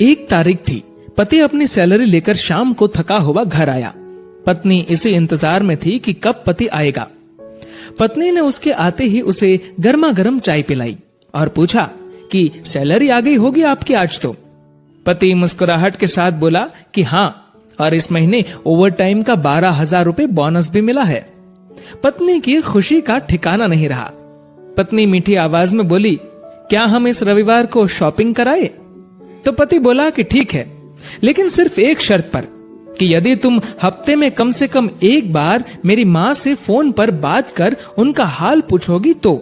1 तारीख थी। पति अपनी सैलरी लेकर शाम को थका हुआ घर आया। पत्नी इसी इंतजार में थी कि कब पति आएगा। पत्नी ने उसके आते ही उसे गर्मा गर्म चाय पिलाई और पूछा कि सैलरी आ गई होगी आपकी आज तो। पति मुस्कुराहट के साथ बोला कि हाँ, और इस महीने ओवर टाइम का 12,000 रुपए बोनस भी मिला है। पत्नी की खुशी का ठिकाना नहीं रहा। पत्नी मीठी आवाज में बोली, क्या हम इस रविवार को शॉपिंग कराए? तो पति बोला कि ठीक है, लेकिन सिर्फ एक शर्त पर, कि यदि तुम हफ्ते में कम से कम 1 बार मेरी माँ से फोन पर बात कर उनका हाल पूछोगी तो।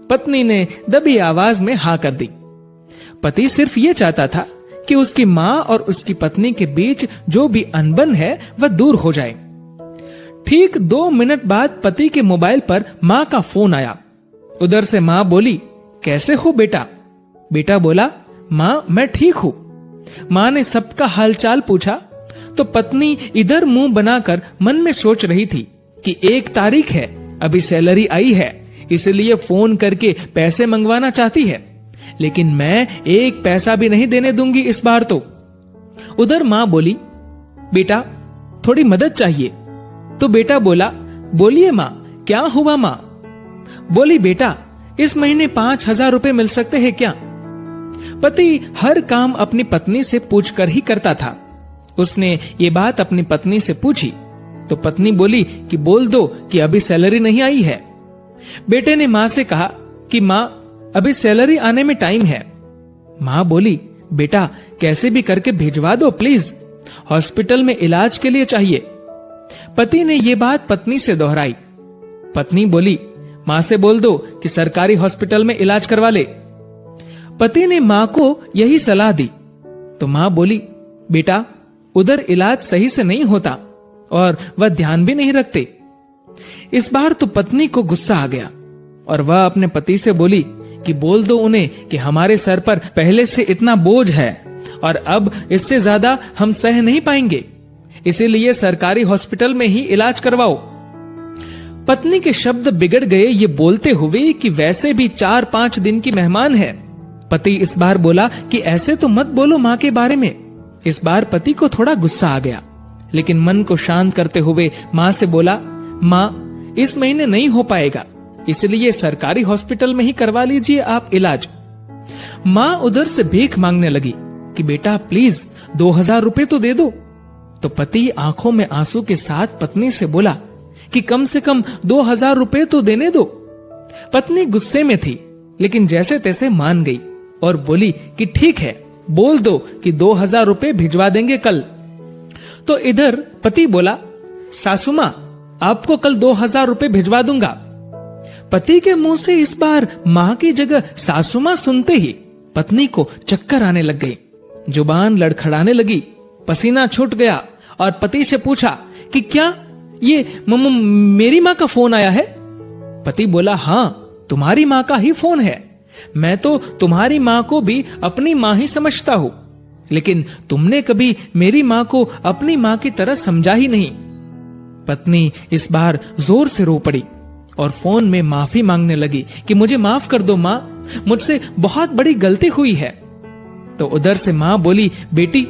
पत्नी ने दबी आवाज में हाँ कर दी। पति सिर्फ ये चाहता था कि उसकी माँ और उसकी पत्नी के बीच जो भी अनबन है वह दूर हो जाए। ठीक 2 मिनट बाद पति के मोबाइल पर माँ का फोन आया। उधर से माँ बोली, कैसे हो बेटा? बेटा बोला, माँ मैं ठीक हूँ। माँ ने सबका हालचाल पूछा तो पत्नी इधर मुंह बनाकर मन में सोच रही थी कि 1 तारीख है, अभी सैलरी आई है, इसलिए फोन करके पैसे मंगवाना चाहती है, लेकिन मैं 1 पैसा भी नहीं देने दूंगी इस बार तो। उधर माँ बोली, बेटा थोड़ी मदद चाहिए। तो बेटा बोला, बोलिए माँ, क्या हुआ माँ? बोली, बेटा इस महीने 5,000 रुपए मिल सकते हैं क्या? पति हर काम अपनी पत्नी से पूछकर ही करता था। उसने ये बात अपनी पत्नी से पूछी तो पत्नी बोली कि बोल दो कि अभी सैलरी नहीं आई है। बेटे ने माँ से कहा कि माँ अभी सैलरी आने में टाइम है। माँ बोली, बेटा कैसे भी करके भिजवा दो प्लीज, हॉस्पिटल में इलाज के लिए चाहिए। पति ने ये बात पत्नी से दोहराई। पत्नी बोली, माँ से बोल दो कि सरकारी हॉस्पिटल में इलाज करवा ले। पति ने माँ को यही सलाह दी तो माँ बोली, बेटा उधर इलाज सही से नहीं होता और वह ध्यान भी नहीं रखते। इस बार तो पत्नी को गुस्सा आ गया और वह अपने पति से बोली कि बोल दो उन्हें कि हमारे सर पर पहले से इतना बोझ है और अब इससे ज्यादा हम सह नहीं पाएंगे, इसीलिए सरकारी हॉस्पिटल में ही इलाज करवाओ। पत्नी के शब्द बिगड़ गए ये बोलते हुए कि वैसे भी 4-5 दिन की मेहमान है। पति इस बार बोला कि ऐसे तो मत बोलो माँ के बारे में। इस बार पति को थोड़ा गुस्सा आ गया, लेकिन मन को शांत करते हुए माँ से बोला, माँ इस महीने नहीं हो पाएगा, इसलिए सरकारी हॉस्पिटल में ही करवा लीजिए आप इलाज। माँ उधर से भीख मांगने लगी कि बेटा प्लीज 2,000 रुपए तो दे दो। तो पति आंखों में आंसू के साथ पत्नी से बोला कि कम से कम 2,000 रुपए तो देने दो। पत्नी गुस्से में थी, लेकिन जैसे तैसे मान गई और बोली कि ठीक है, बोल दो कि 2,000 रुपए भिजवा देंगे कल। तो इधर पति बोला, सासू माँ आपको कल 2,000 रुपए भिजवा दूंगा। पति के मुंह से इस बार माँ की जगह सासू माँ सुनते ही पत्नी को चक्कर आने लग गई, जुबान लड़खड़ाने लगी, पसीना छूट गया और पति से पूछा कि क्या ये मेरी माँ का फोन आया है? पति बोला, हाँ तुम्हारी माँ का ही फोन है। मैं तो तुम्हारी माँ को भी अपनी माँ ही समझता हूँ, लेकिन तुमने कभी मेरी माँ को अपनी माँ की तरह समझा ही नहीं। पत्नी इस बार जोर से रो पड़ी और फोन में माफी मांगने लगी कि मुझे माफ कर दो माँ, मुझसे बहुत बड़ी गलती हुई है। तो उधर से माँ बोली, बेटी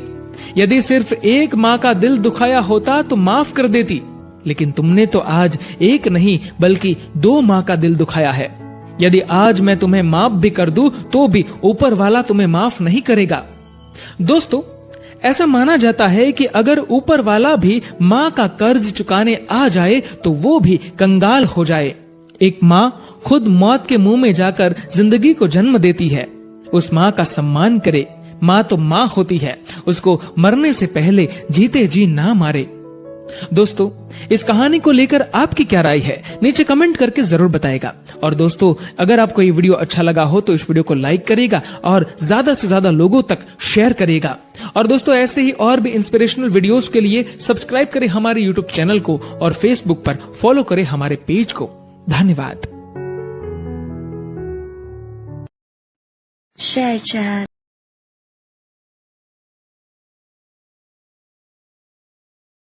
यदि सिर्फ एक माँ का दिल दुखाया होता तो माफ कर देती, लेकिन तुमने तो आज एक नहीं बल्कि 2 माँ का दिल दुखाया है। यदि आज मैं तुम्हें माफ भी कर दूं तो भी ऊपर वाला तुम्हें माफ नहीं करेगा। दोस्तों, ऐसा माना जाता है कि अगर ऊपर वाला भी माँ का कर्ज चुकाने आ जाए तो वो भी कंगाल हो जाए। एक माँ खुद मौत के मुंह में जाकर जिंदगी को जन्म देती है। उस माँ का सम्मान करे। माँ तो माँ होती है, उसको मरने से पहले जीते जी ना मारे। दोस्तों, इस कहानी को लेकर आपकी क्या राय है नीचे कमेंट करके जरूर बताएगा। और दोस्तों, अगर आपको ये वीडियो अच्छा लगा हो तो इस वीडियो को लाइक करेगा और ज्यादा से ज्यादा लोगों तक शेयर करेगा। और दोस्तों, ऐसे ही और भी इंस्पिरेशनल वीडियोस के लिए सब्सक्राइब करें हमारे यूट्यूब चैनल को और फेसबुक पर फॉलो करें हमारे पेज को। धन्यवाद। Share chat.